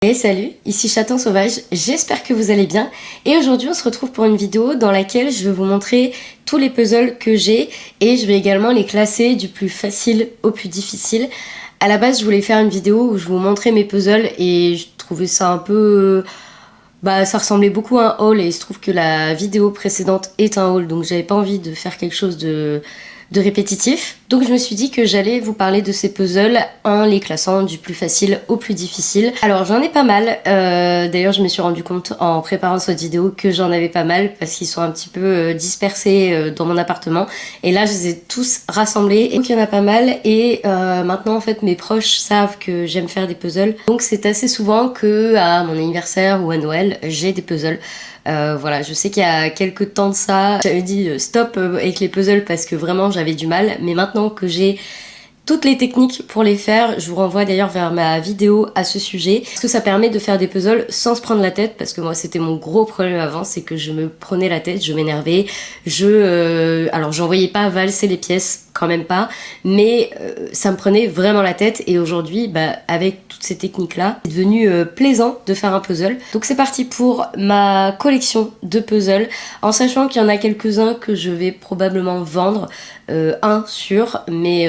Et salut, ici Chaton Sauvage, j'espère que vous allez bien et aujourd'hui on se retrouve pour une vidéo dans laquelle je vais vous montrer tous les puzzles que j'ai et je vais également les classer du plus facile au plus difficile. À la base je voulais faire une vidéo où je vous montrais mes puzzles et je trouvais ça un peu... ça ressemblait beaucoup à un haul et il se trouve que la vidéo précédente est un haul donc j'avais pas envie de faire quelque chose de répétitif. Donc je me suis dit que j'allais vous parler de ces puzzles en les classant du plus facile au plus difficile. Alors j'en ai pas mal, d'ailleurs je me suis rendu compte en préparant cette vidéo que j'en avais pas mal parce qu'ils sont un petit peu dispersés dans mon appartement et là je les ai tous rassemblés, donc il y en a pas mal et maintenant en fait mes proches savent que j'aime faire des puzzles, donc c'est assez souvent que à mon anniversaire ou à Noël j'ai des puzzles. Voilà, je sais qu'il y a quelques temps de ça, j'avais dit stop avec les puzzles parce que vraiment j'avais du mal, mais maintenant que j'ai toutes les techniques pour les faire, je vous renvoie d'ailleurs vers ma vidéo à ce sujet, parce que ça permet de faire des puzzles sans se prendre la tête, parce que moi c'était mon gros problème avant, c'est que je me prenais la tête, je m'énervais, alors j'envoyais pas valser les pièces, quand même pas, mais ça me prenait vraiment la tête et aujourd'hui, avec toutes ces techniques-là, c'est devenu plaisant de faire un puzzle. Donc c'est parti pour ma collection de puzzles, en sachant qu'il y en a quelques-uns que je vais probablement vendre, un sûr, mais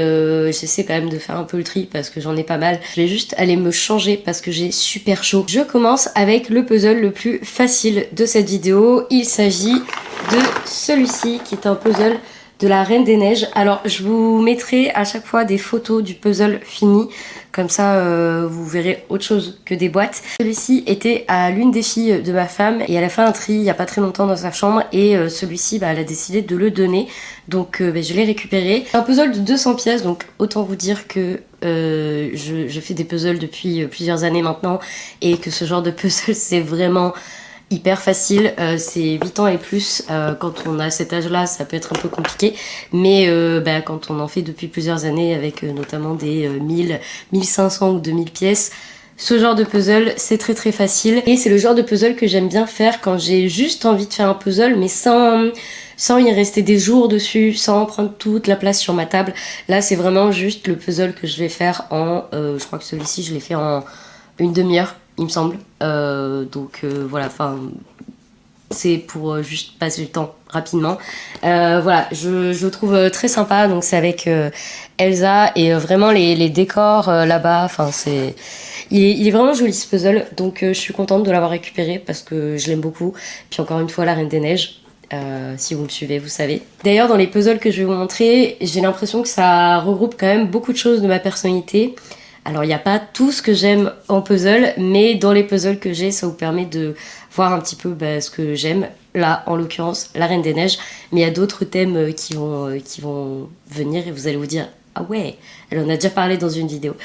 j'essaie quand même de faire un peu le tri parce que j'en ai pas mal. Je vais juste aller me changer parce que j'ai super chaud. Je commence avec le puzzle le plus facile de cette vidéo. Il s'agit de celui-ci qui est un puzzle de la Reine des Neiges. Alors je vous mettrai à chaque fois des photos du puzzle fini, comme ça vous verrez autre chose que des boîtes. Celui-ci était à l'une des filles de ma femme et elle a fait un tri il n'y a pas très longtemps dans sa chambre et celui-ci elle a décidé de le donner, donc je l'ai récupéré. Un puzzle de 200 pièces, donc autant vous dire que je fais des puzzles depuis plusieurs années maintenant et que ce genre de puzzle c'est vraiment hyper facile, c'est 8 ans et plus, quand on a cet âge là ça peut être un peu compliqué, mais quand on en fait depuis plusieurs années avec notamment des 1000, 1500 ou 2000 pièces, ce genre de puzzle c'est très très facile et c'est le genre de puzzle que j'aime bien faire quand j'ai juste envie de faire un puzzle mais sans y rester des jours dessus, sans prendre toute la place sur ma table. Là c'est vraiment juste le puzzle que je vais faire en, je crois que celui-ci je l'ai fait en une demi-heure il me semble, voilà, enfin c'est pour juste passer le temps rapidement. Voilà, je le trouve très sympa, donc c'est avec Elsa et vraiment les décors là-bas, enfin il est vraiment joli ce puzzle, donc je suis contente de l'avoir récupéré parce que je l'aime beaucoup. Puis encore une fois la Reine des Neiges, si vous me suivez vous savez. D'ailleurs dans les puzzles que je vais vous montrer, j'ai l'impression que ça regroupe quand même beaucoup de choses de ma personnalité. Alors il n'y a pas tout ce que j'aime en puzzle, mais dans les puzzles que j'ai, ça vous permet de voir un petit peu ce que j'aime. Là, en l'occurrence, la Reine des Neiges, mais il y a d'autres thèmes qui vont venir et vous allez vous dire « Ah ouais, elle en a déjà parlé dans une vidéo ».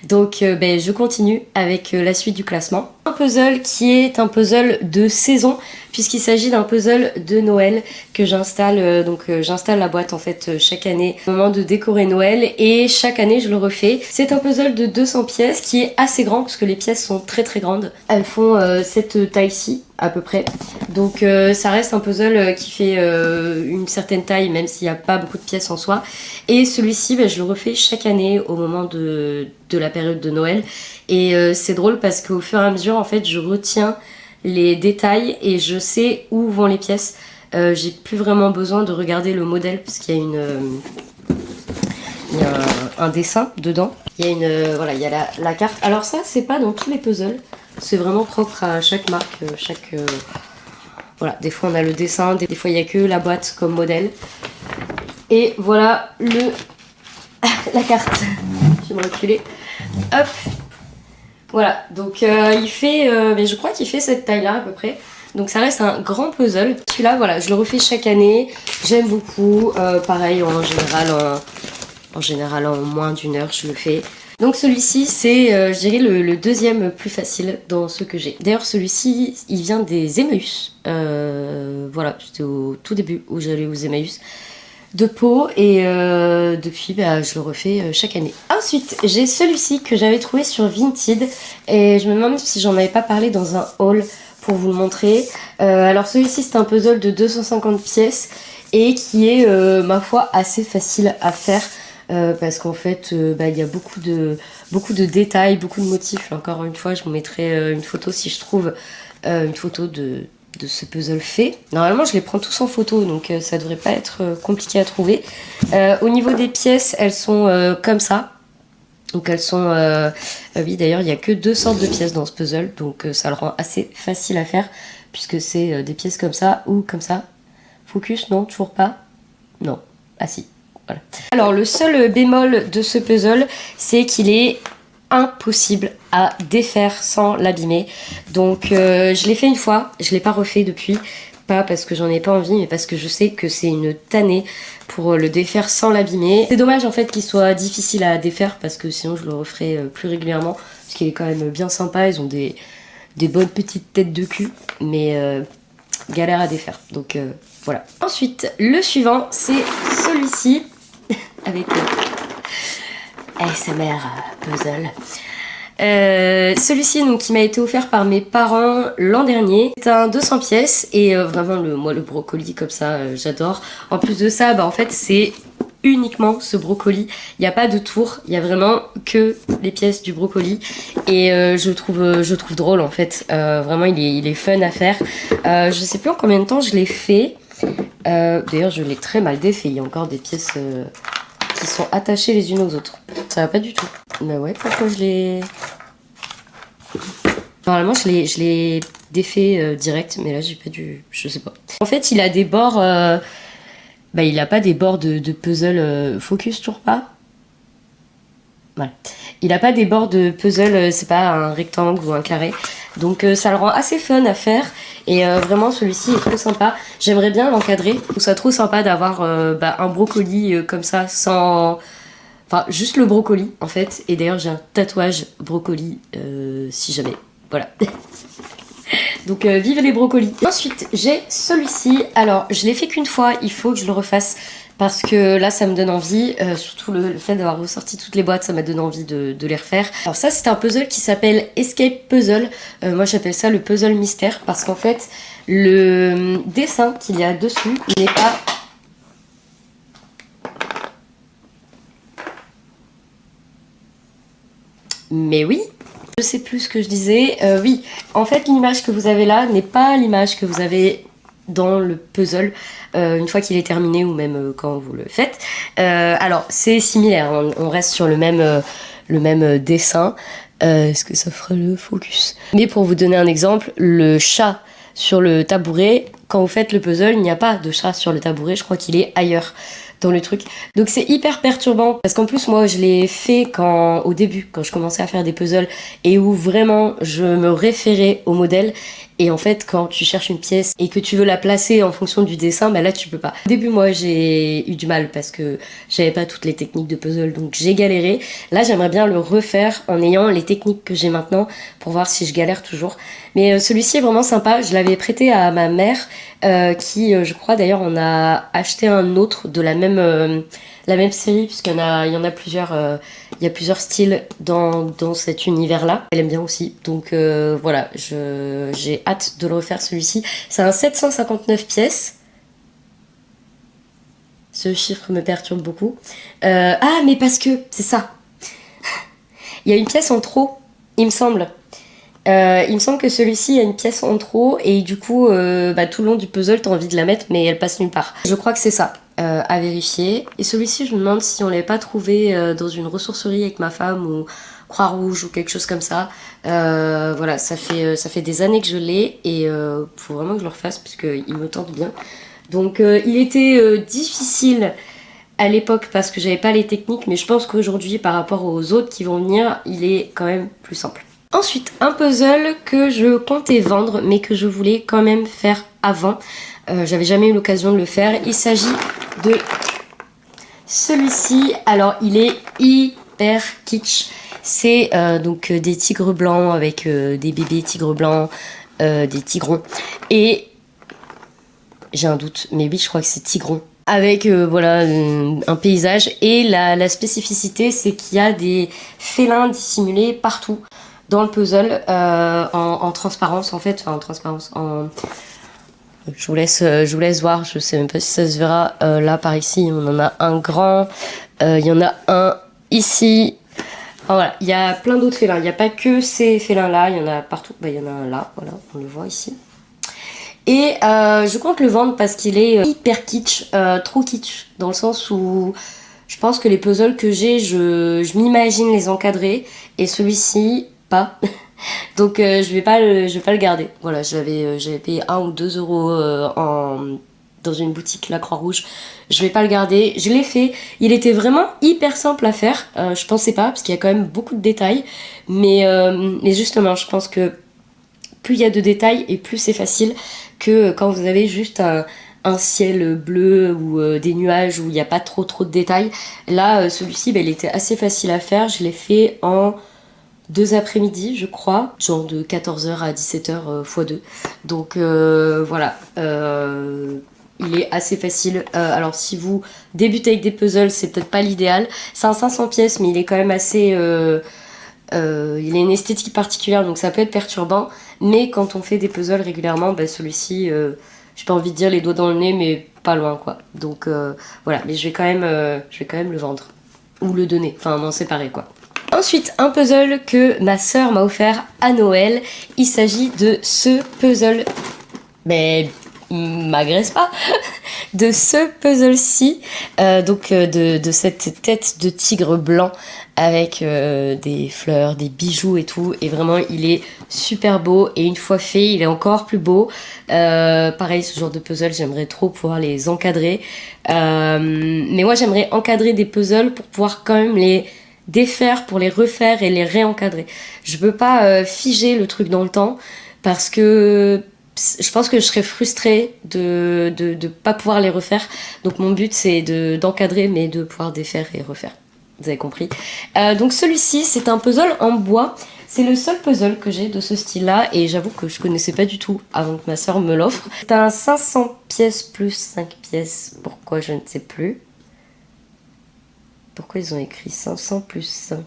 Donc je continue avec la suite du classement. Un puzzle qui est un puzzle de saison, puisqu'il s'agit d'un puzzle de Noël que j'installe, j'installe la boîte en fait chaque année au moment de décorer Noël et chaque année je le refais. C'est un puzzle de 200 pièces qui est assez grand parce que les pièces sont très très grandes. Elles font cette taille-ci à peu près, donc ça reste un puzzle qui fait une certaine taille même s'il n'y a pas beaucoup de pièces en soi. Et celui-ci je le refais chaque année au moment de la période de Noël et c'est drôle parce qu'au fur et à mesure en fait je retiens les détails et je sais où vont les pièces. J'ai plus vraiment besoin de regarder le modèle parce qu'il y a un dessin dedans. Il y a voilà, il y a la carte. Alors ça c'est pas dans tous les puzzles, c'est vraiment propre à chaque marque, voilà, des fois on a le dessin, des fois il y a que la boîte comme modèle. Et voilà la carte. Je vais me reculer. Hop. Voilà, donc il fait, mais je crois qu'il fait cette taille-là à peu près. Donc ça reste un grand puzzle. Celui-là, voilà, je le refais chaque année. J'aime beaucoup. Pareil, en général, en moins d'une heure, je le fais. Donc celui-ci, c'est, je dirais, le deuxième plus facile dans ceux que j'ai. D'ailleurs, celui-ci, il vient des Emmaüs. Voilà, c'était au tout début où j'allais aux Emmaüs de Pau et depuis je le refais chaque année. Ensuite j'ai celui-ci que j'avais trouvé sur Vinted et je me demande si j'en avais pas parlé dans un haul pour vous le montrer. Alors celui-ci c'est un puzzle de 250 pièces et qui est ma foi assez facile à faire. parce qu'en fait il y a beaucoup de détails, beaucoup de motifs. Encore une fois, je vous mettrai une photo si je trouve une photo de ce puzzle fait. Normalement, je les prends tous en photo, donc ça devrait pas être compliqué à trouver. Au niveau des pièces, elles sont comme ça. Donc elles sont... oui, d'ailleurs, il n'y a que 2 sortes de pièces dans ce puzzle, donc ça le rend assez facile à faire, puisque c'est des pièces comme ça ou comme ça. Focus, non, toujours pas. Non, ah si, voilà. Alors le seul bémol de ce puzzle, c'est qu'il est impossible à défaire sans l'abîmer. Donc je l'ai fait une fois, je l'ai pas refait depuis. Pas parce que j'en ai pas envie, mais parce que je sais que c'est une tannée pour le défaire sans l'abîmer. C'est dommage en fait qu'il soit difficile à défaire, parce que sinon je le referai plus régulièrement, parce qu'il est quand même bien sympa. Ils ont des bonnes petites têtes de cul, mais galère à défaire. Donc voilà. Ensuite, le suivant, c'est celui-ci avec ASMR puzzle. Celui-ci donc qui m'a été offert par mes parents l'an dernier. C'est un 200 pièces et vraiment moi le brocoli comme ça j'adore. En plus de ça, en fait c'est uniquement ce brocoli. Il n'y a pas de tour, il y a vraiment que les pièces du brocoli et je trouve drôle en fait. Vraiment il est fun à faire. Je sais plus en combien de temps je l'ai fait. D'ailleurs je l'ai très mal défait. Il y a encore des pièces qui sont attachées les unes aux autres. Ça va pas du tout. Bah ouais, pourquoi je l'ai... Normalement je l'ai défait direct, mais là j'ai pas dû... Je sais pas. En fait il a des bords... il a pas des bords de puzzle focus, toujours pas. Voilà. Il a pas des bords de puzzle, c'est pas un rectangle ou un carré. Donc ça le rend assez fun à faire. Et vraiment celui-ci est trop sympa. J'aimerais bien l'encadrer. Je trouve ça trop sympa d'avoir un brocoli comme ça sans... Enfin juste le brocoli en fait. Et d'ailleurs j'ai un tatouage brocoli si jamais. Voilà. Donc vive les brocolis. Ensuite j'ai celui-ci. Alors je l'ai fait qu'une fois, il faut que je le refasse. Parce que là ça me donne envie, surtout le fait d'avoir ressorti toutes les boîtes, ça m'a donné envie de les refaire. Alors ça c'est un puzzle qui s'appelle Escape Puzzle, moi j'appelle ça le puzzle mystère, parce qu'en fait le dessin qu'il y a dessus n'est pas... Mais oui, je sais plus ce que je disais, oui, en fait l'image que vous avez là n'est pas l'image que vous avez dans le puzzle une fois qu'il est terminé ou même quand vous le faites. Alors c'est similaire, on reste sur le même dessin. Est-ce que ça fera le focus? Mais pour vous donner un exemple, le chat sur le tabouret, quand vous faites le puzzle, il n'y a pas de chat sur le tabouret, je crois qu'il est ailleurs dans le truc. Donc c'est hyper perturbant parce qu'en plus moi je l'ai fait au début, quand je commençais à faire des puzzles et où vraiment je me référais au modèle. Et en fait, quand tu cherches une pièce et que tu veux la placer en fonction du dessin, là tu peux pas. Au début, moi j'ai eu du mal parce que j'avais pas toutes les techniques de puzzle, donc j'ai galéré. Là, j'aimerais bien le refaire en ayant les techniques que j'ai maintenant pour voir si je galère toujours. Mais celui-ci est vraiment sympa. Je l'avais prêté à ma mère qui, je crois d'ailleurs, on a acheté un autre de la même série, puisqu'il y en a plusieurs. Il y a plusieurs styles dans cet univers-là. Elle aime bien aussi. Donc voilà, j'ai hâte de le refaire celui-ci. C'est un 759 pièces. Ce chiffre me perturbe beaucoup. Ah, mais parce que, c'est ça. Il y a une pièce en trop, il me semble. Il me semble que celui-ci a une pièce en trop et du coup, tout le long du puzzle, t'as envie de la mettre, mais elle passe nulle part. Je crois que c'est ça. À vérifier. Et celui-ci, je me demande si on l'avait pas trouvé dans une ressourcerie avec ma femme ou Croix-Rouge ou quelque chose comme ça. Voilà, ça fait des années que je l'ai et faut vraiment que je le refasse parce qu'il me tente bien. Donc il était difficile à l'époque parce que j'avais pas les techniques, mais je pense qu'aujourd'hui, par rapport aux autres qui vont venir, il est quand même plus simple. Ensuite, un puzzle que je comptais vendre, mais que je voulais quand même faire avant. J'avais jamais eu l'occasion de le faire. Il s'agit de celui-ci. Alors, il est hyper kitsch. C'est donc des tigres blancs avec des bébés tigres blancs, des tigrons. Et j'ai un doute, mais oui, je crois que c'est tigron. Avec un paysage. Et la spécificité, c'est qu'il y a des félins dissimulés partout dans le puzzle en transparence en fait, enfin en transparence, Je vous laisse voir, je sais même pas si ça se verra. Là par ici, on en a un grand, il y en a un ici. Enfin, voilà, il y a plein d'autres félins, il n'y a pas que ces félins-là, il y en a partout. Bah, il y en a un là, voilà, on le voit ici. Et je compte le vendre parce qu'il est hyper kitsch, trop kitsch, dans le sens où je pense que les puzzles que j'ai, je m'imagine les encadrer, et celui-ci, pas. Donc je vais pas le garder. Voilà, j'avais payé 1 ou 2 euros dans une boutique La Croix-Rouge. Je vais pas le garder. Je l'ai fait. Il était vraiment hyper simple à faire. Je pensais pas, parce qu'il y a quand même beaucoup de détails. Mais justement, je pense que plus il y a de détails et plus c'est facile que quand vous avez juste un ciel bleu ou des nuages où il n'y a pas trop de détails. Là, celui-ci, il était assez facile à faire. Je l'ai fait en 2 après-midi, je crois, genre de 14h à 17h x 2. Donc voilà, il est assez facile. Alors si vous débutez avec des puzzles, c'est peut-être pas l'idéal. C'est un 500 pièces, mais il est quand même assez... il a une esthétique particulière, donc ça peut être perturbant. Mais quand on fait des puzzles régulièrement, celui-ci, j'ai pas envie de dire les doigts dans le nez, mais pas loin quoi. Donc voilà, mais je vais quand même le vendre. Ou le donner, enfin m'en séparer quoi. Ensuite, un puzzle que ma sœur m'a offert à Noël. Il s'agit de ce puzzle... Mais m'agresse pas. De ce puzzle-ci, de cette tête de tigre blanc avec des fleurs, des bijoux et tout. Et vraiment, il est super beau. Et une fois fait, il est encore plus beau. Pareil, ce genre de puzzle, j'aimerais trop pouvoir les encadrer. Mais moi, j'aimerais encadrer des puzzles pour pouvoir quand même les défaire, pour les refaire et les réencadrer. Je peux pas figer le truc dans le temps parce que je pense que je serais frustrée de pas pouvoir les refaire. Donc mon but c'est d'encadrer mais de pouvoir défaire et refaire. Vous avez compris. Donc celui-ci c'est un puzzle en bois. C'est le seul puzzle que j'ai de ce style-là et j'avoue que je connaissais pas du tout avant que ma soeur me l'offre. C'est un 500 pièces plus 5 pièces. Pourquoi je ne sais plus. Pourquoi ils ont écrit 500 plus 5?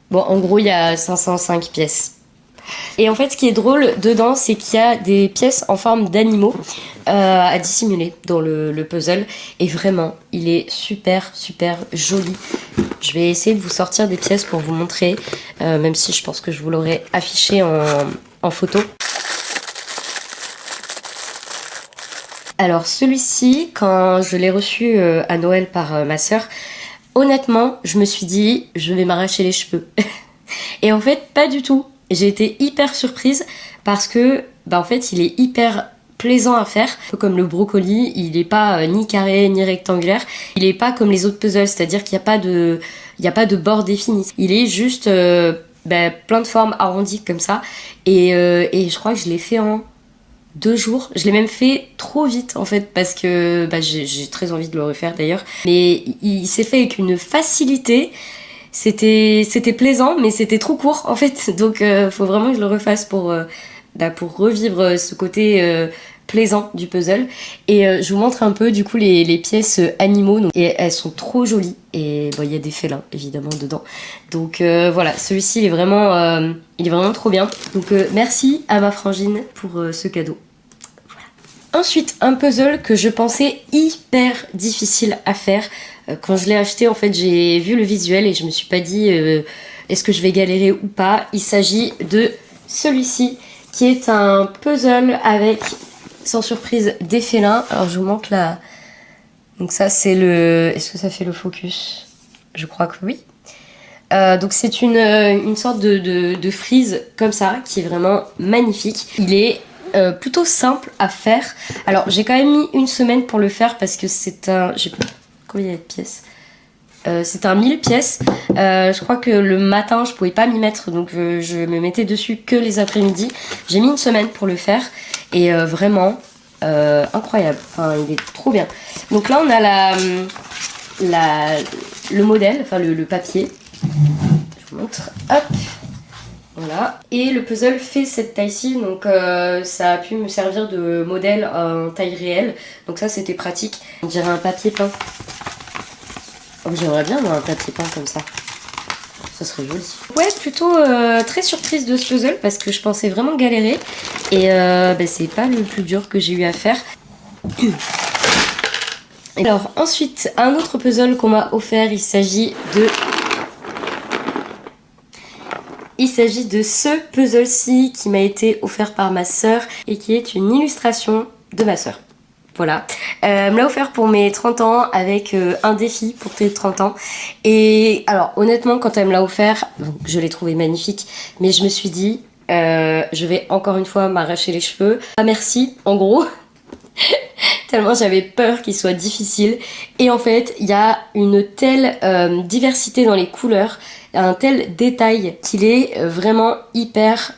Bon, en gros, il y a 505 pièces. Et en fait, ce qui est drôle dedans, c'est qu'il y a des pièces en forme d'animaux à dissimuler dans le puzzle. Et vraiment, il est super, super joli. Je vais essayer de vous sortir des pièces pour vous montrer, même si je pense que je vous l'aurais affiché en photo. Alors celui-ci, quand je l'ai reçu à Noël par ma sœur, honnêtement, je me suis dit, je vais m'arracher les cheveux. Et en fait, pas du tout. J'ai été hyper surprise parce que, en fait, il est hyper plaisant à faire. Comme le brocoli, il n'est pas ni carré ni rectangulaire. Il n'est pas comme les autres puzzles, c'est-à-dire qu'il n'y a pas de bord défini. Il est juste plein de formes arrondies comme ça. Et je crois que je l'ai fait en 2 jours. Je l'ai même fait trop vite en fait parce que j'ai très envie de le refaire d'ailleurs. Mais il s'est fait avec une facilité. C'était plaisant mais c'était trop court en fait. Donc faut vraiment que je le refasse pour revivre ce côté plaisant du puzzle. Et je vous montre un peu du coup les pièces animaux. Donc, et elles sont trop jolies. Et il y a des félins évidemment dedans. Donc voilà, celui-ci il est vraiment trop bien. Donc merci à ma frangine pour ce cadeau. Voilà. Ensuite, un puzzle que je pensais hyper difficile à faire. Quand je l'ai acheté, en fait, j'ai vu le visuel et je me suis pas dit est-ce que je vais galérer ou pas. Il s'agit de celui-ci qui est un puzzle avec, sans surprise, des félins. Alors je vous montre là. Donc ça c'est le... Est-ce que ça fait le focus? Je crois que oui. Donc c'est une sorte de frise comme ça qui est vraiment magnifique. Il est plutôt simple à faire. Alors j'ai quand même mis 1 semaine pour le faire parce que c'est un... Combien il y a de pièces? C'est un 1000 pièces. Je crois que le matin je pouvais pas m'y mettre donc je me mettais dessus que les après-midi. J'ai mis 1 semaine pour le faire et vraiment incroyable. Enfin, il est trop bien. Donc là on a le modèle, enfin le papier. Je vous montre. Hop. Voilà. Et le puzzle fait cette taille-ci, donc ça a pu me servir de modèle en taille réelle. Donc ça c'était pratique. On dirait un papier peint. Oh, j'aimerais bien avoir un papier peint comme ça. ça serait joli. Ouais, plutôt très surprise de ce puzzle parce que je pensais vraiment galérer. Et c'est pas le plus dur que j'ai eu à faire. Alors ensuite, un autre puzzle qu'on m'a offert, il s'agit de ce puzzle-ci qui m'a été offert par ma sœur et qui est une illustration de ma sœur. Voilà, elle me l'a offert pour mes 30 ans avec un défi pour tes 30 ans. Et alors honnêtement, quand elle me l'a offert, je l'ai trouvé magnifique, mais je me suis dit, je vais encore une fois m'arracher les cheveux. Ah merci, en gros. Tellement j'avais peur qu'il soit difficile. Et en fait, il y a une telle diversité dans les couleurs, un tel détail qu'il est vraiment hyper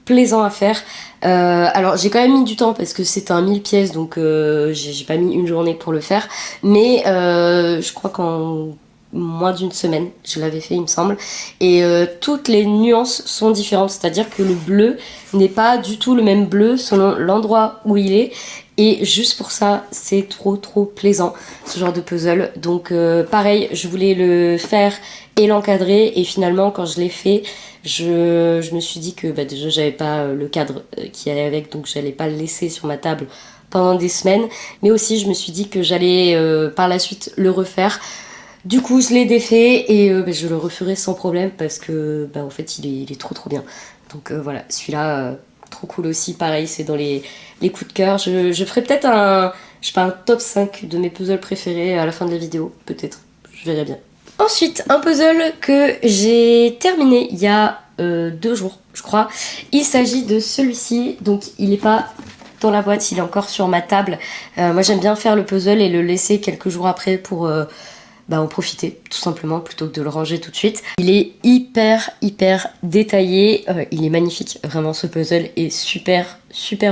plaisant à faire. Alors j'ai quand même mis du temps parce que c'est un 1000 pièces, donc j'ai pas mis une journée pour le faire. Mais je crois qu'en moins d'une semaine, je l'avais fait il me semble. Et toutes les nuances sont différentes, c'est-à-dire que le bleu n'est pas du tout le même bleu selon l'endroit où il est. Et juste pour ça, c'est trop plaisant ce genre de puzzle. Donc pareil, je voulais le faire et l'encadrer. Et finalement, quand je l'ai fait, je me suis dit que déjà j'avais pas le cadre qui allait avec, donc j'allais pas le laisser sur ma table pendant des semaines. Mais aussi, je me suis dit que j'allais par la suite le refaire. Du coup, je l'ai défait et je le referai sans problème parce que en fait, il est trop bien. Donc voilà, celui-là. Trop cool aussi, pareil, c'est dans les coups de cœur. Je ferai peut-être un top 5 de mes puzzles préférés à la fin de la vidéo, peut-être, je verrai bien. Ensuite, un puzzle que j'ai terminé il y a 2 jours, je crois. Il s'agit de celui-ci, donc il n'est pas dans la boîte, il est encore sur ma table. Moi j'aime bien faire le puzzle et le laisser quelques jours après pour en profiter tout simplement plutôt que de le ranger tout de suite. Il est hyper détaillé, il est magnifique, vraiment ce puzzle est super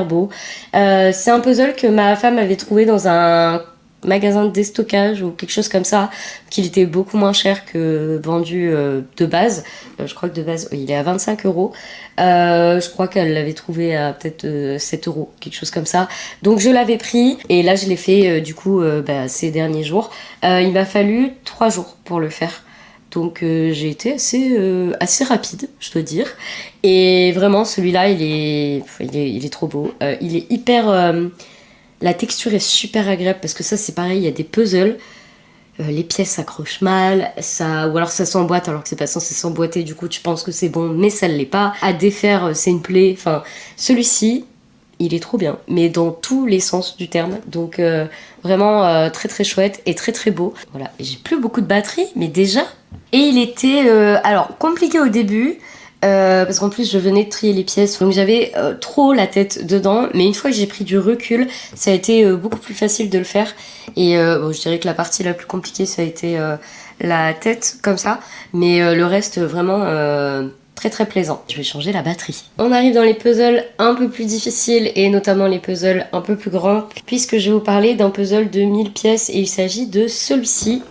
beau. C'est un puzzle que ma femme avait trouvé dans un magasin de déstockage ou quelque chose comme ça, qu'il était beaucoup moins cher que vendu de base. Je crois que de base il est à 25 €. Je crois qu'elle l'avait trouvé à peut-être 7 €, quelque chose comme ça. Donc je l'avais pris et là je l'ai fait ces derniers jours. Il m'a fallu 3 jours pour le faire. Donc j'ai été assez rapide, je dois dire. Et vraiment celui-là il est trop beau. Il est hyper... La texture est super agréable parce que ça c'est pareil, il y a des puzzles, les pièces s'accrochent mal, ou alors ça s'emboîte alors que c'est pas censé s'emboîter, du coup tu penses que c'est bon mais ça ne l'est pas. À défaire c'est une plaie, enfin celui-ci il est trop bien, mais dans tous les sens du terme, donc vraiment très chouette et très beau. Voilà, j'ai plus beaucoup de batterie mais déjà. Et il était alors compliqué au début. Parce qu'en plus je venais de trier les pièces, donc j'avais trop la tête dedans, mais une fois que j'ai pris du recul ça a été beaucoup plus facile de le faire. Et je dirais que la partie la plus compliquée ça a été la tête comme ça, mais le reste vraiment très plaisant. Je vais changer la batterie. On arrive dans les puzzles un peu plus difficiles et notamment les puzzles un peu plus grands, puisque je vais vous parler d'un puzzle de 1000 pièces et il s'agit de celui-ci,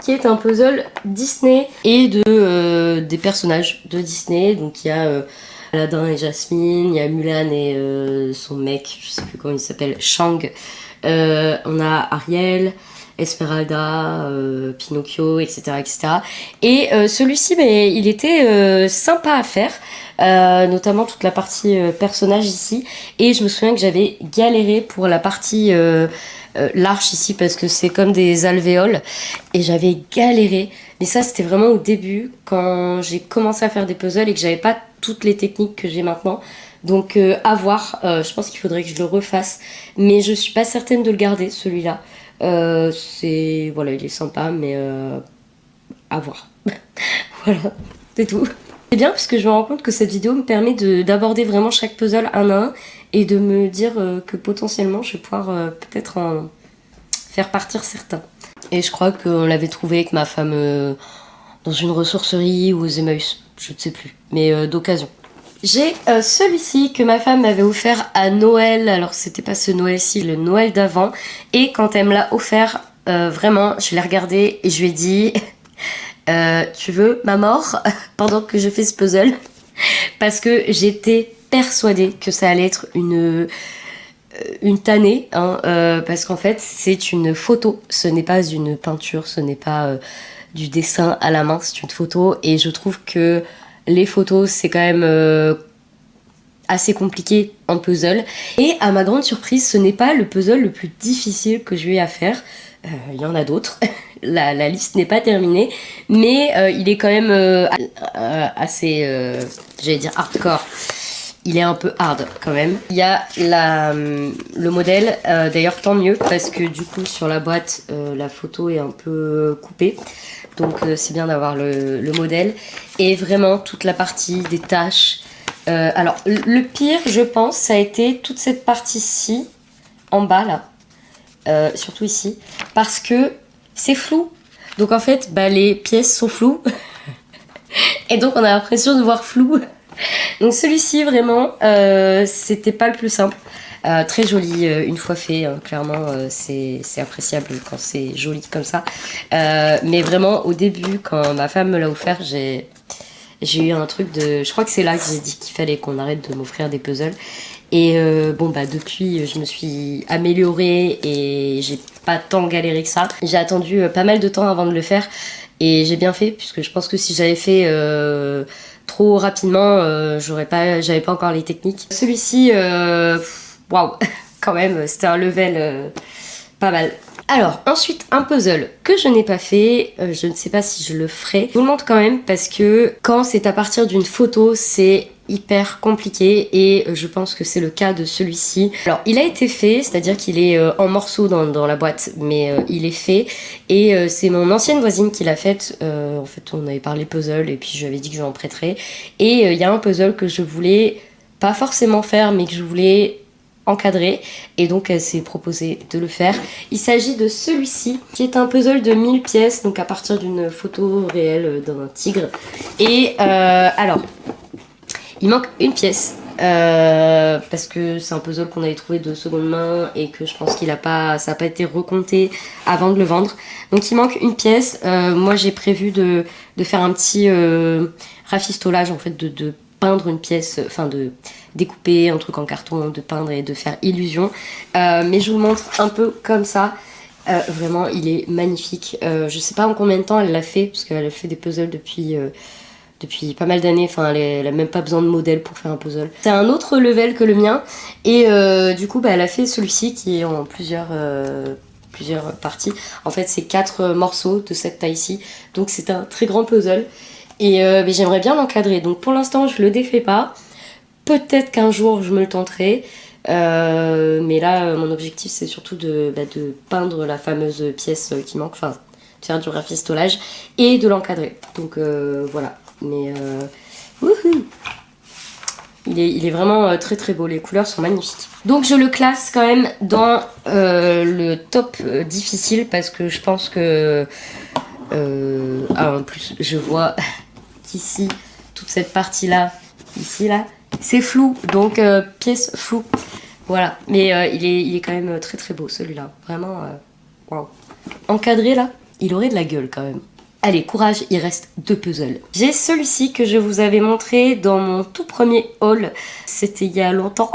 qui est un puzzle Disney et des personnages de Disney. Donc il y a Aladdin et Jasmine, il y a Mulan et son mec, je sais plus comment il s'appelle, Shang. On a Ariel, Esmeralda, Pinocchio, etc. Et celui-ci, il était sympa à faire, notamment toute la partie personnage ici. Et je me souviens que j'avais galéré pour la partie... l'arche ici parce que c'est comme des alvéoles et j'avais galéré, mais ça c'était vraiment au début quand j'ai commencé à faire des puzzles et que j'avais pas toutes les techniques que j'ai maintenant, donc à voir. Je pense qu'il faudrait que je le refasse, mais je suis pas certaine de le garder celui-là. Voilà, il est sympa mais à voir. Voilà, c'est tout. C'est bien parce que je me rends compte que cette vidéo me permet d'aborder vraiment chaque puzzle un à un et de me dire que potentiellement je vais pouvoir peut-être en faire partir certains. Et je crois qu'on l'avait trouvé avec ma femme dans une ressourcerie ou aux Emmaüs, je ne sais plus, mais d'occasion. J'ai celui-ci que ma femme m'avait offert à Noël, alors c'était pas ce Noël-ci, le Noël d'avant, et quand elle me l'a offert, vraiment, je l'ai regardé et je lui ai dit... tu veux ma mort pendant que je fais ce puzzle, parce que j'étais persuadée que ça allait être une tannée, hein, parce qu'en fait c'est une photo, ce n'est pas une peinture, ce n'est pas du dessin à la main, c'est une photo. Et je trouve que les photos, c'est quand même assez compliqué en puzzle. Et à ma grande surprise, ce n'est pas le puzzle le plus difficile que j'ai eu à faire. Il y en a d'autres. La liste n'est pas terminée, mais il est quand même assez, j'allais dire hardcore. Il est un peu hard quand même. Il y a le modèle, d'ailleurs tant mieux, parce que du coup sur la boîte, la photo est un peu coupée. Donc c'est bien d'avoir le modèle. Et vraiment toute la partie des tâches. Alors le pire, je pense, ça a été toute cette partie-ci, en bas là, surtout ici, parce que c'est flou. Donc en fait, les pièces sont floues. Et donc on a l'impression de voir flou. Donc celui-ci vraiment c'était pas le plus simple. Très joli une fois fait, hein, clairement c'est appréciable quand c'est joli comme ça. Mais vraiment au début quand ma femme me l'a offert, j'ai eu un truc de... Je crois que c'est là que j'ai dit qu'il fallait qu'on arrête de m'offrir des puzzles. Et depuis je me suis améliorée et j'ai pas tant galéré que ça. J'ai attendu pas mal de temps avant de le faire et j'ai bien fait puisque je pense que si j'avais fait trop rapidement, j'avais pas encore les techniques. Celui-ci, waouh, quand même, c'était un level pas mal. Alors, ensuite, un puzzle que je n'ai pas fait, je ne sais pas si je le ferai. Je vous le montre quand même parce que quand c'est à partir d'une photo, c'est hyper compliqué et je pense que c'est le cas de celui-ci. Alors, il a été fait, c'est-à-dire qu'il est en morceaux dans la boîte, mais il est fait et c'est mon ancienne voisine qui l'a fait. En fait, on avait parlé puzzle et puis je lui avais dit que je lui en prêterais. Et il y a un puzzle que je voulais pas forcément faire, mais que je voulais encadré et donc elle s'est proposée de le faire. Il s'agit de celui-ci qui est un puzzle de 1000 pièces donc à partir d'une photo réelle d'un tigre et alors il manque une pièce parce que c'est un puzzle qu'on avait trouvé de seconde main et que je pense qu'il a pas, ça n'a pas été recompté avant de le vendre, donc il manque une pièce. Moi j'ai prévu de faire un petit rafistolage en fait, de peindre une pièce, enfin de découper un truc en carton, de peindre et de faire illusion. Mais je vous le montre un peu comme ça. Vraiment, il est magnifique. Je sais pas en combien de temps elle l'a fait, parce qu'elle a fait des puzzles depuis pas mal d'années. Enfin, elle a même pas besoin de modèle pour faire un puzzle. C'est un autre level que le mien. Et du coup, elle a fait celui-ci qui est en plusieurs parties. En fait, c'est 4 morceaux de cette taille-ci. Donc c'est un très grand puzzle. Et mais j'aimerais bien l'encadrer, donc pour l'instant je le défais pas. Peut-être qu'un jour je me le tenterai, mais là mon objectif c'est surtout de peindre la fameuse pièce qui manque, enfin de faire du rafistolage et de l'encadrer. Donc voilà, mais wouhou, il est vraiment très très beau, les couleurs sont magnifiques. Donc je le classe quand même dans le top difficile parce que je pense que... en plus je vois qu'ici toute cette partie là, ici là, c'est flou, donc pièce floue, voilà. Mais il est quand même très très beau celui-là, vraiment waouh. Encadré là, il aurait de la gueule quand même. Allez, courage, il reste 2 puzzles. J'ai celui-ci que je vous avais montré dans mon tout premier haul, c'était il y a longtemps.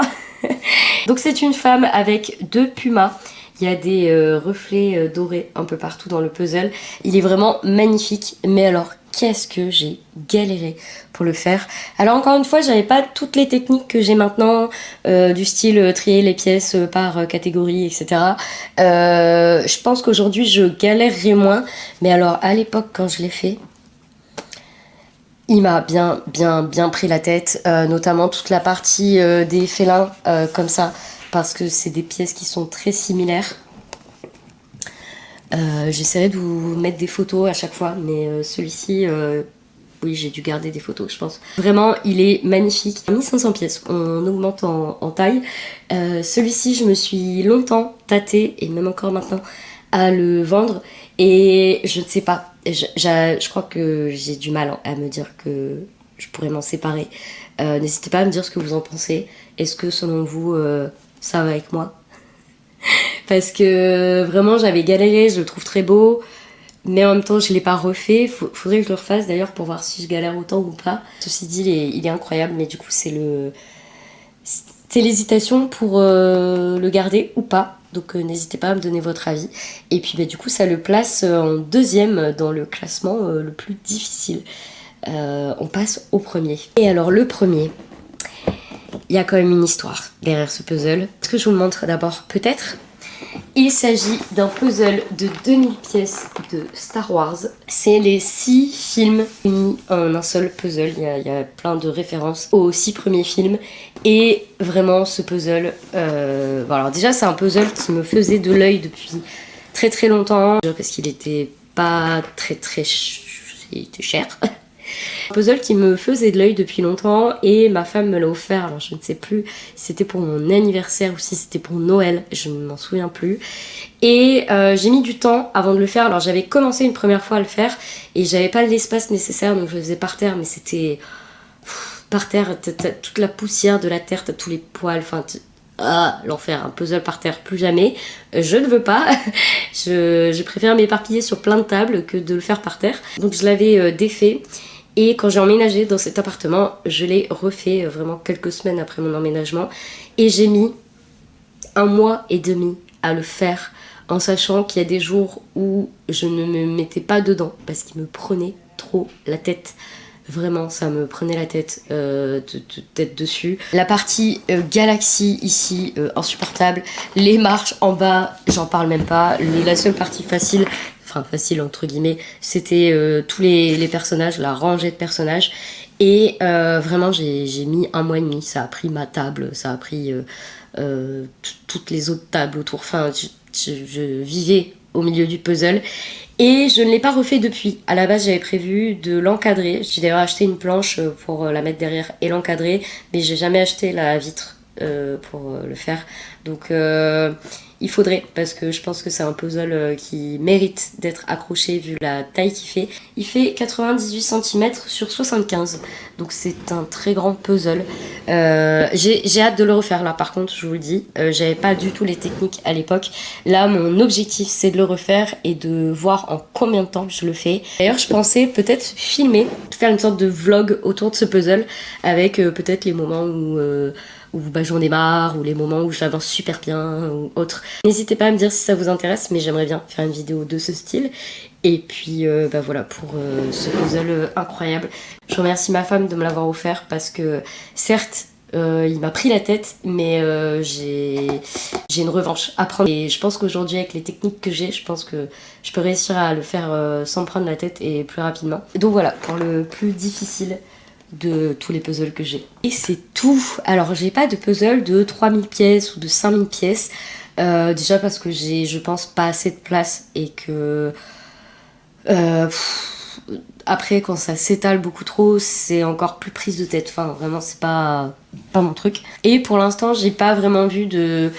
Donc c'est une femme avec 2 pumas. Il y a des reflets dorés un peu partout dans le puzzle. Il est vraiment magnifique. Mais alors, qu'est-ce que j'ai galéré pour le faire. Alors encore une fois, j'avais pas toutes les techniques que j'ai maintenant, du style trier les pièces par catégorie, etc. Je pense qu'aujourd'hui, je galérerai moins. Mais alors, à l'époque, quand je l'ai fait, il m'a bien pris la tête. Notamment toute la partie des félins, comme ça. Parce que c'est des pièces qui sont très similaires. J'essaierai de vous mettre des photos à chaque fois, mais celui-ci, oui, j'ai dû garder des photos, je pense. Vraiment, il est magnifique. 1500 pièces, on augmente en taille. Celui-ci, je me suis longtemps tâtée, et même encore maintenant, à le vendre. Et je ne sais pas, je crois que j'ai du mal à me dire que je pourrais m'en séparer. N'hésitez pas à me dire ce que vous en pensez. Est-ce que, selon vous... ça va avec moi parce que vraiment j'avais galéré, je le trouve très beau mais en même temps je l'ai pas refait. Faudrait que je le refasse d'ailleurs pour voir si je galère autant ou pas. Ceci dit il est incroyable, mais du coup c'est c'est l'hésitation pour le garder ou pas. Donc n'hésitez pas à me donner votre avis. Et puis du coup ça le place en deuxième dans le classement le plus difficile. On passe au premier. Et alors le premier, il y a quand même une histoire derrière ce puzzle. Est-ce que je vous le montre d'abord peut-être? Il s'agit d'un puzzle de 2000 pièces de Star Wars. C'est les 6 films unis en un seul puzzle. Il y a plein de références aux 6 premiers films. Et vraiment ce puzzle... Bon, alors déjà c'est un puzzle qui me faisait de l'œil depuis très très longtemps. Parce qu'il était pas très il était cher. Un puzzle qui me faisait de l'œil depuis longtemps et ma femme me l'a offert. Alors je ne sais plus si c'était pour mon anniversaire ou si c'était pour Noël, je ne m'en souviens plus. Et j'ai mis du temps avant de le faire. Alors j'avais commencé une première fois à le faire et j'avais pas l'espace nécessaire, donc je le faisais par terre, mais c'était par terre, t'as toute la poussière de la terre, t'as tous les poils, enfin l'enfer, un puzzle par terre, plus jamais. Je ne veux pas. je préfère m'éparpiller sur plein de tables que de le faire par terre. Donc je l'avais défait. Et quand j'ai emménagé dans cet appartement, je l'ai refait vraiment quelques semaines après mon emménagement. Et j'ai mis 1 mois et demi à le faire, en sachant qu'il y a des jours où je ne me mettais pas dedans parce qu'il me prenait trop la tête. Vraiment, ça me prenait la tête d'être dessus. La partie galaxie ici, insupportable. Les marches en bas, j'en parle même pas. La seule partie facile, enfin facile entre guillemets, c'était tous les personnages, la rangée de personnages. Et vraiment, j'ai mis 1 mois et demi. Ça a pris ma table, ça a pris toutes les autres tables autour. Enfin, je vivais au milieu du puzzle. Et je ne l'ai pas refait depuis. À la base, j'avais prévu de l'encadrer. J'ai d'ailleurs acheté une planche pour la mettre derrière et l'encadrer, mais j'ai jamais acheté la vitre pour le faire. Donc il faudrait, parce que je pense que c'est un puzzle qui mérite d'être accroché vu la taille qu'il fait. Il fait 98 cm sur 75, donc c'est un très grand puzzle. J'ai hâte de le refaire là, par contre, je vous le dis. J'avais pas du tout les techniques à l'époque. Là, mon objectif, c'est de le refaire et de voir en combien de temps je le fais. D'ailleurs, je pensais peut-être filmer, faire une sorte de vlog autour de ce puzzle, avec peut-être les moments où j'en ai marre, ou les moments où j'avance super bien, ou autre. N'hésitez pas à me dire si ça vous intéresse, mais j'aimerais bien faire une vidéo de ce style. Et puis voilà pour ce puzzle incroyable. Je remercie ma femme de me l'avoir offert parce que certes, il m'a pris la tête, mais j'ai une revanche à prendre. Et je pense qu'aujourd'hui, avec les techniques que j'ai, je pense que je peux réussir à le faire sans me prendre la tête et plus rapidement. Donc voilà, pour le plus difficile de tous les puzzles que j'ai. Et c'est tout. Alors j'ai pas de puzzle de 3000 pièces ou de 5000 pièces. Déjà parce que j'ai, je pense, pas assez de place et que après quand ça s'étale beaucoup trop, c'est encore plus prise de tête. Enfin vraiment c'est pas mon truc. Et pour l'instant j'ai pas vraiment vu de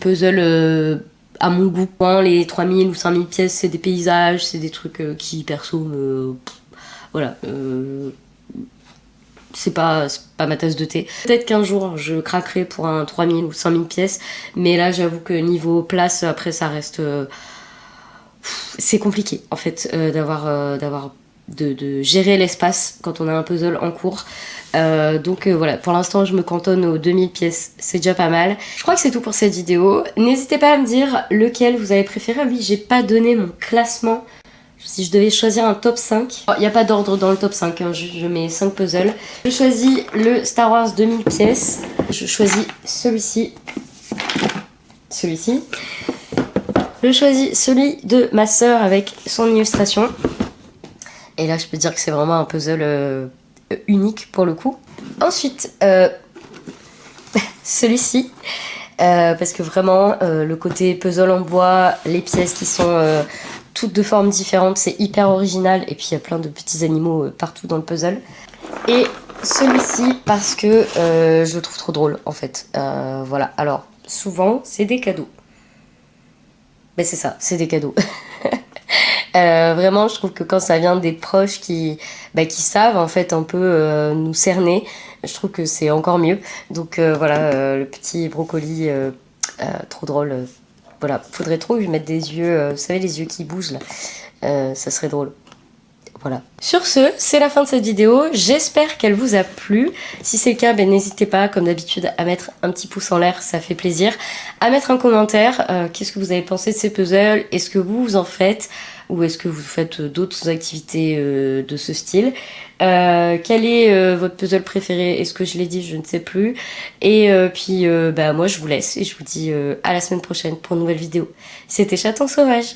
puzzle à mon goût. Les 3000 ou 5000 pièces, c'est des paysages, c'est des trucs qui perso me... voilà. C'est pas ma tasse de thé. Peut-être qu'un jour je craquerai pour un 3000 ou 5000 pièces, mais là j'avoue que niveau place, après ça reste... c'est compliqué en fait de gérer l'espace quand on a un puzzle en cours. Donc voilà, pour l'instant je me cantonne aux 2000 pièces, c'est déjà pas mal. Je crois que c'est tout pour cette vidéo. N'hésitez pas à me dire lequel vous avez préféré. Oui, j'ai pas donné mon classement. Si je devais choisir un top 5, il n'y a pas d'ordre dans le top 5, hein, je mets 5 puzzles. Je choisis le Star Wars 2000 pièces. Je choisis celui-ci. Je choisis celui de ma sœur avec son illustration. Et là, je peux dire que c'est vraiment un puzzle unique pour le coup. Ensuite, celui-ci. Parce que vraiment, le côté puzzle en bois, les pièces qui sont... toutes de formes différentes, c'est hyper original et puis il y a plein de petits animaux partout dans le puzzle. Et celui-ci parce que je le trouve trop drôle en fait. Voilà, alors souvent c'est des cadeaux. Mais c'est ça, c'est des cadeaux. Vraiment je trouve que quand ça vient des proches qui savent en fait un peu nous cerner, je trouve que c'est encore mieux. Donc voilà, le petit brocoli trop drôle. Voilà, faudrait trop que je mette des yeux, vous savez les yeux qui bougent là, ça serait drôle. Voilà. Sur ce, c'est la fin de cette vidéo. J'espère qu'elle vous a plu. Si c'est le cas, n'hésitez pas, comme d'habitude, à mettre un petit pouce en l'air, ça fait plaisir. À mettre un commentaire. Qu'est-ce que vous avez pensé de ces puzzles? Est-ce que vous en faites? Ou est-ce que vous faites d'autres activités de ce style? Quel est votre puzzle préféré? Est-ce que je l'ai dit? Je ne sais plus. Et puis, moi, je vous laisse et je vous dis à la semaine prochaine pour une nouvelle vidéo. C'était Chaton Sauvage.